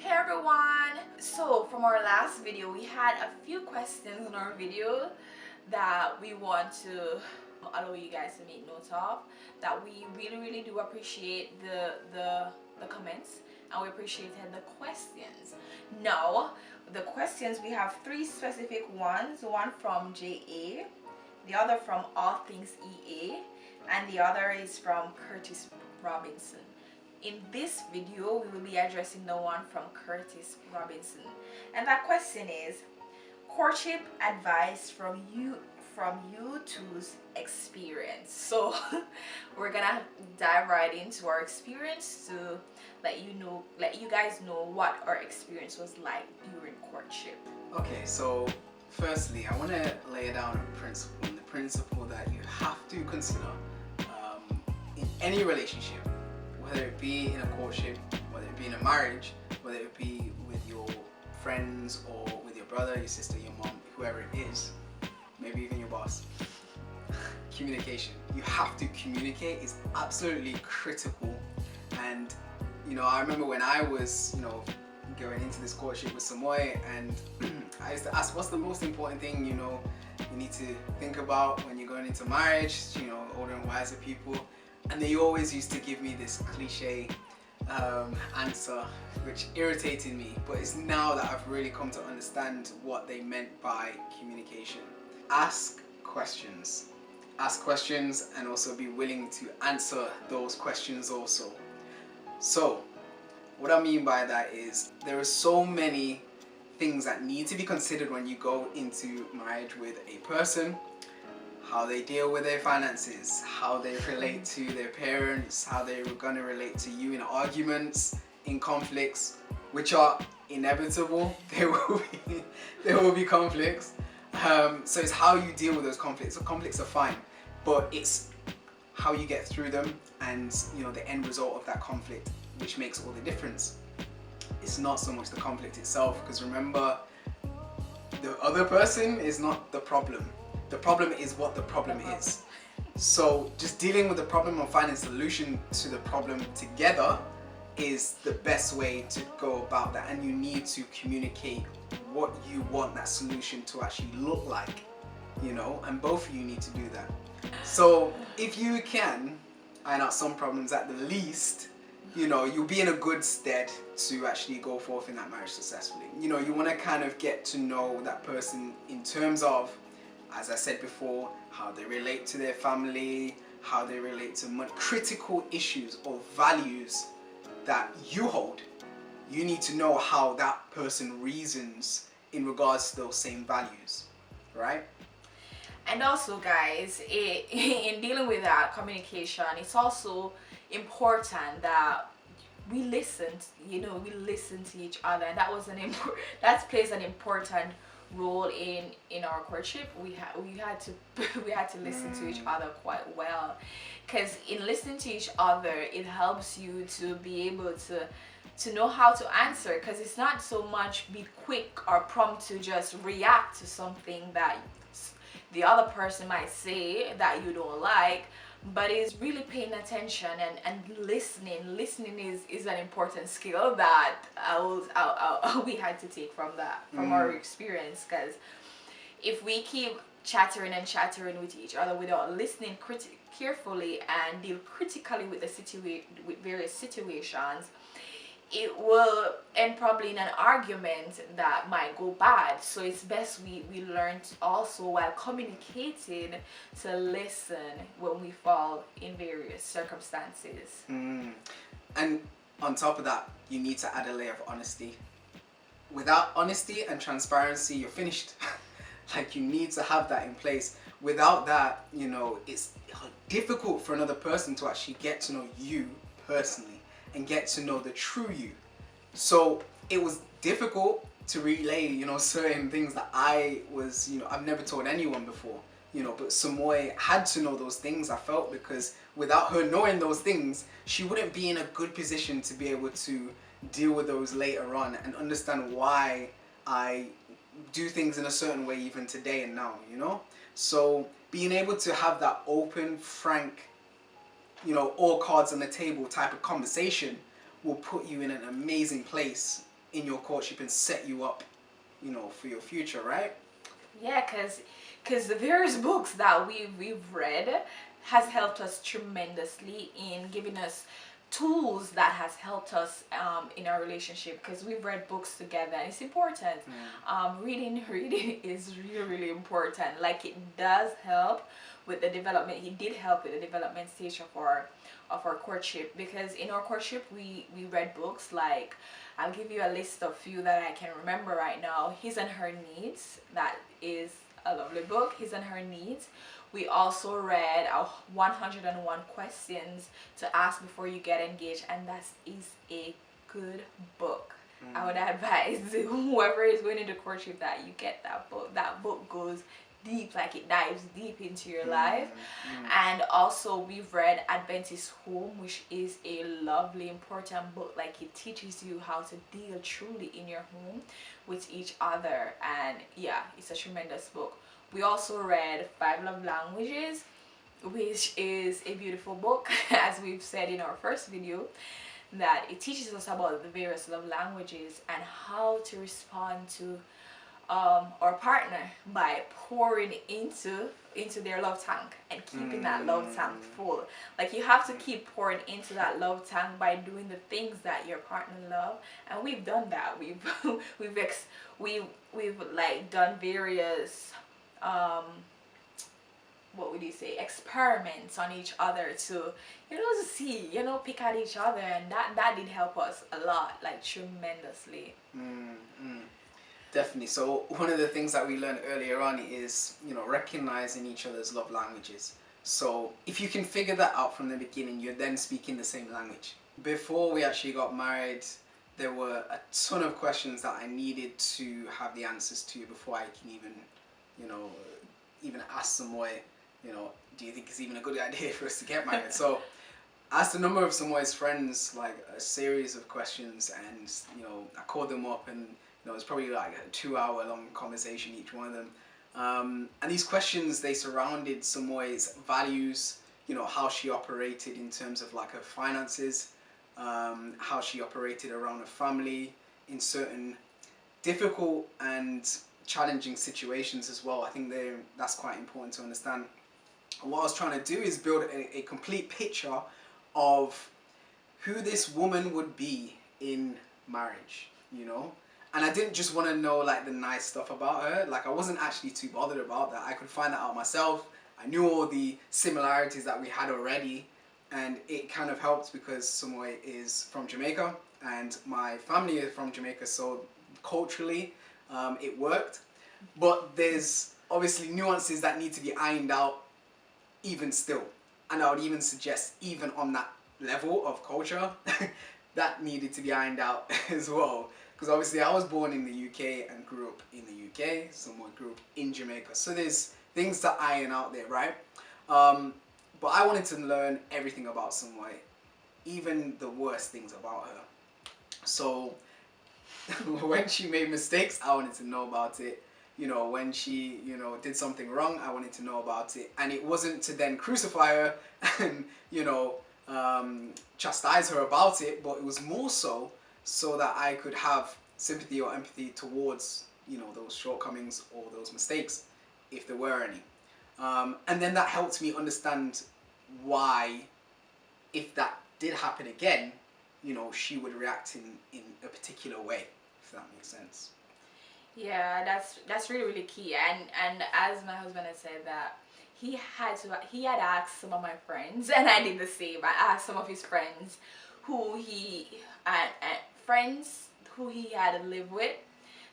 Hey everyone! So from our last video, we had a few questions in our video that we want to allow you guys to make note of, that we really do appreciate the comments, and we appreciated the questions. Now the questions, we have three specific ones, one from JA, the other from All Things EA, and the other is from Curtis Robinson. In this video, we will be addressing the one from Curtis Robinson, and that question is courtship advice from you two's experience. So we're gonna dive right into our experience to let you guys know what our experience was like during courtship. Okay, so firstly, I want to lay down a principle, and the principle that you have to consider in any relationship, whether it be in a courtship, whether it be in a marriage, whether it be with your friends or with your brother, your sister, your mom, whoever it is, maybe even your boss. Communication. You have to communicate. Is absolutely critical. And I remember when I was going into this courtship with Samoy, and I used to ask, what's the most important thing you need to think about when you're going into marriage, older and wiser people. And they always used to give me this cliche answer, which irritated me, but it's now that I've really come to understand what they meant by communication. Ask questions and also be willing to answer those questions also. So what I mean by that is there are so many things that need to be considered when you go into marriage with a person. How they deal with their finances, how they relate to their parents, how they're going to relate to you in arguments, in conflicts, which are inevitable. There will be conflicts. So it's how you deal with those conflicts. So conflicts are fine, but it's how you get through them and the end result of that conflict, which makes all the difference. It's not so much the conflict itself, because remember, the other person is not the problem. The problem is what the problem is. So just dealing with the problem and finding a solution to the problem together is the best way to go about that. And you need to communicate what you want that solution to actually look like, and both of you need to do that. So if you can iron out some problems at the least, you'll be in a good stead to actually go forth in that marriage successfully. You want to kind of get to know that person in terms of, as I said before, how they relate to their family, how they relate to critical issues or values that you hold. You need to know how that person reasons in regards to those same values, right? And also, guys, in dealing with that communication, it's also important that we listen. We listen to each other, and that plays an important role in our courtship. We had to listen to each other quite well, because in listening to each other, it helps you to be able to know how to answer, because it's not so much be quick or prompt to just react to something that the other person might say that you don't like, but it's really paying attention and listening is an important skill that we had to take from our experience. Because if we keep chattering with each other without listening carefully and deal critically with with various situations, it will end probably in an argument that might go bad. So it's best we learn also, while communicating, to listen when we fall in various circumstances. And on top of that, you need to add a layer of honesty. Without honesty and transparency, you're finished. Like, you need to have that in place. Without that, it's difficult for another person to actually get to know you personally and get to know the true you. So it was difficult to relay, certain things that I've never told anyone before, but Samoy had to know those things, I felt, because without her knowing those things, she wouldn't be in a good position to be able to deal with those later on and understand why I do things in a certain way even today and now, So being able to have that open, frank, all cards on the table type of conversation will put you in an amazing place in your courtship and set you up, for your future, right? Yeah, because the various books that we've read has helped us tremendously in giving us tools that has helped us in our relationship, because we've read books together and it's important. Reading is really, really important. Like, it does help with the development. It did help with the development stage of our courtship, because in our courtship we read books like, I'll give you a list of few that I can remember right now. His and Her Needs, that is a lovely book. His and Her Needs. We also read 101 Questions to Ask Before You Get Engaged, and that is a good book. I would advise whoever is going into courtship that you get that book. That book goes deep, like it dives deep into your life. And also we've read Adventist Home, which is a lovely, important book. Like, it teaches you how to deal truly in your home with each other, and yeah, it's a tremendous book. We also read Five Love Languages, which is a beautiful book, as we've said in our first video, that it teaches us about the various love languages and how to respond to our partner by pouring into their love tank and keeping that love tank full. Like, you have to keep pouring into that love tank by doing the things that your partner love, and we've done that. We've like done various what would you say, experiments on each other to to see, pick at each other, and that did help us a lot, like tremendously. Definitely. So one of the things that we learned earlier on is, recognizing each other's love languages. So if you can figure that out from the beginning, you're then speaking the same language. Before we actually got married, there were a ton of questions that I needed to have the answers to before I can even ask Samoy, do you think it's even a good idea for us to get married? So I asked a number of Samoy's friends like a series of questions, and I called them up, and it was probably like a 2-hour long conversation, each one of them. And these questions, they surrounded Samoy's values, how she operated in terms of like her finances, how she operated around her family in certain difficult and challenging situations as well. I think that's quite important to understand. And what I was trying to do is build a complete picture of who this woman would be in marriage, And I didn't just want to know like the nice stuff about her. Like, I wasn't actually too bothered about that. I could find that out myself. I knew all the similarities that we had already, and it kind of helped because Samoy is from Jamaica and my family is from Jamaica, so culturally it worked. But there's obviously nuances that need to be ironed out even still, and I would even suggest even on that level of culture that needed to be ironed out as well. Because obviously I was born in the UK and grew up in the UK, someone grew up in Jamaica. So there's things to iron out there, right? But I wanted to learn everything about Samoy, even the worst things about her. So when she made mistakes, I wanted to know about it. When she, did something wrong, I wanted to know about it. And it wasn't to then crucify her and, chastise her about it, but it was more so that I could have sympathy or empathy towards, those shortcomings or those mistakes, if there were any. And then that helped me understand why, if that did happen again, she would react in a particular way, if that makes sense. Yeah, that's really, really key. And as my husband had said, that he had asked some of my friends, and I did the same. I asked some of his friends who he had lived with.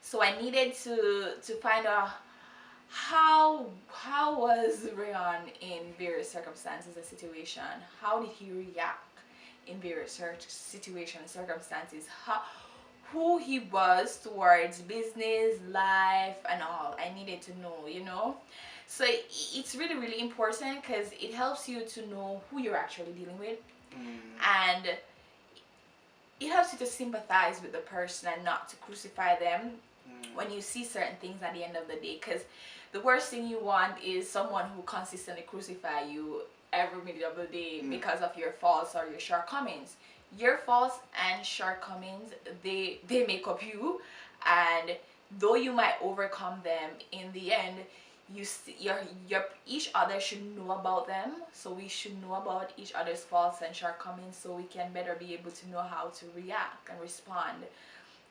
So I needed to find out how was Rayon in various circumstances and situation. How did he react in various situations, circumstances? Who he was towards business, life, and all. I needed to know, So it's really, really important, because it helps you to know who you're actually dealing with. And it helps you to sympathize with the person and not to crucify them when you see certain things at the end of the day. Because the worst thing you want is someone who consistently crucify you every minute of the day because of your faults or your shortcomings. your faults and shortcomings, they make up you, and though you might overcome them, in the end your each other should know about them. So we should know about each other's faults and shortcomings, so we can better be able to know how to react and respond.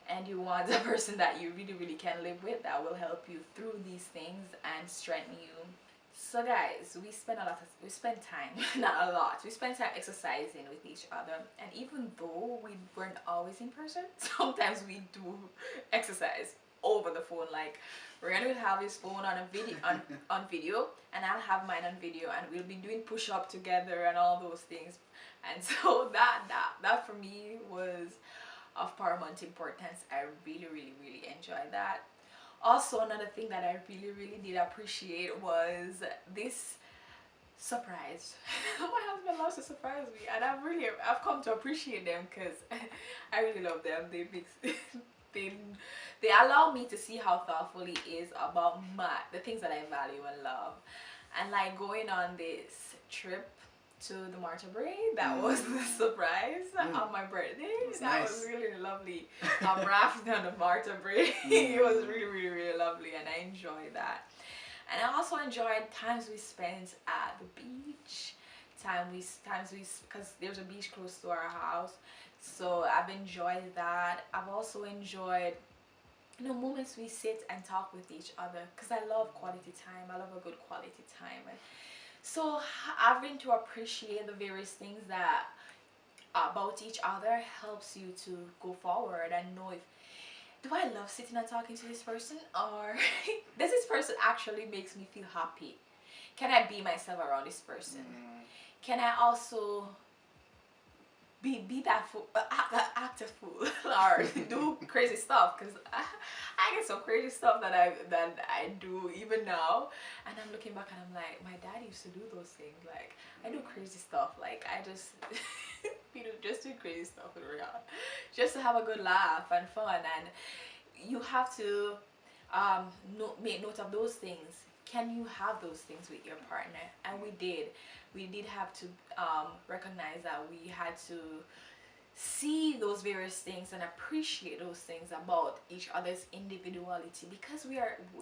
And you want a person that you really really can live with, that will help you through these things and strengthen you. So guys, we spend time not a lot, we spend time exercising with each other, and even though we weren't always in person, sometimes we do exercise over the phone. Like Ryan will have his phone on a video on video, and I'll have mine on video, and we'll be doing push-up together and all those things. And so that for me was of paramount importance. I really enjoyed that. Also, another thing that I really did appreciate was this surprise. My husband loves to surprise me, and I've come to appreciate them, because I really love them. They they allow me to see how thoughtful he is about the things that I value and love. And like going on this trip to the Marta Brae, that was the surprise on my birthday. That nice. was really lovely. Rafting on the Marta Brae, it was really lovely, and I enjoyed that. And I also enjoyed times we spent at the beach. Because there's a beach close to our house, so I've enjoyed that. I've also enjoyed, moments we sit and talk with each other, because I love quality time. I love a good quality time. And so having to appreciate the various things that about each other helps you to go forward and know, if do I love sitting and talking to this person, or does this person actually makes me feel happy? Can I be myself around this person? Can I also be that fool, act a fool, or do crazy stuff? Because I get some crazy stuff that I do even now, and I'm looking back and I'm like, my dad used to do those things. Like, I do crazy stuff. Like, I just just do crazy stuff with Rihanna, just to have a good laugh and fun. And you have to make note of those things. Can you have those things with your partner? And we did have to recognize that we had to see those various things and appreciate those things about each other's individuality, because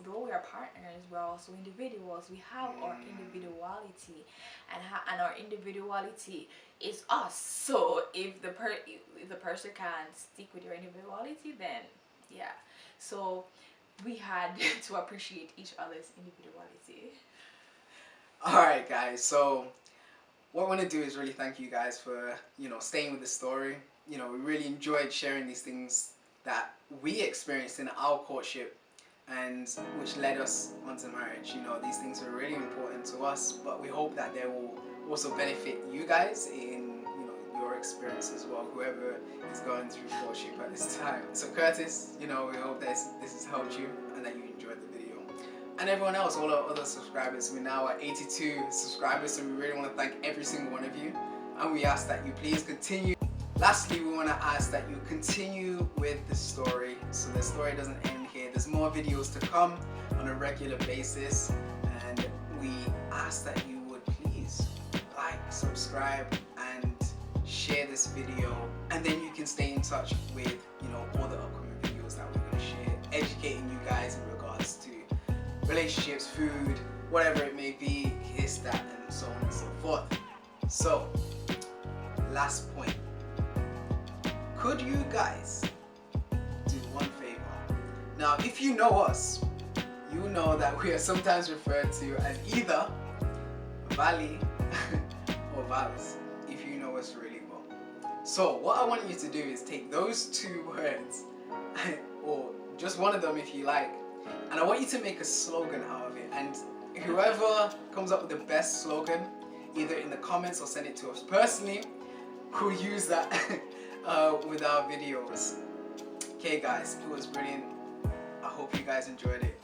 though we are partners, we're also individuals. We have our individuality, and our individuality is us. So if the person can't stick with your individuality, then yeah. So we had to appreciate each other's individuality. Alright guys, so what I want to do is really thank you guys for, staying with the story. We really enjoyed sharing these things that we experienced in our courtship, and which led us onto marriage. These things are really important to us, but we hope that they will also benefit you guys in, your experience as well, whoever is going through courtship at this time. So Curtis, we hope that this has helped you and that you enjoyed the video. And everyone else, all our other subscribers, we're now at 82 subscribers, so we really want to thank every single one of you, and we ask that you please continue. Lastly, we want to ask that you continue with the story, so the story doesn't end here. There's more videos to come on a regular basis, and we ask that you would please like, subscribe, and share this video, and then you can stay in touch with all the upcoming videos that we're going to share, educating you guys in regards to relationships, food, whatever it may be, this, that, and so on and so forth. So, last point. Could you guys do one favor? Now, if you know us, you know that we are sometimes referred to as either Valley or Valis, if you know us really well. So, what I want you to do is take those two words, or just one of them if you like, and I want you to make a slogan out of it, and whoever comes up with the best slogan, either in the comments or send it to us personally, we'll use that with our videos. Okay guys, it was brilliant. I hope you guys enjoyed it.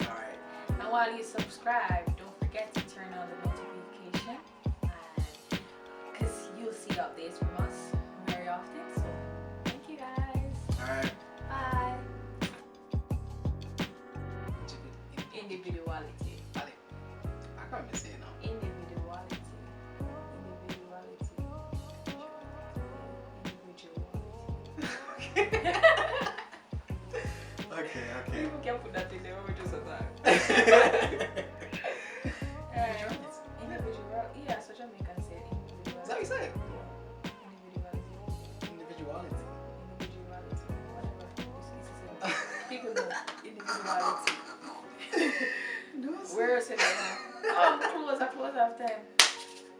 Alright. And while you subscribe, don't forget to turn on the notification, because you'll see updates from us very often. So thank you guys. Alright. Bye. Individuality. I can't even say it now. Individuality. Individuality. Where is it? Oh, close. I close after time.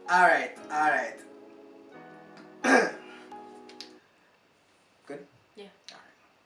All right.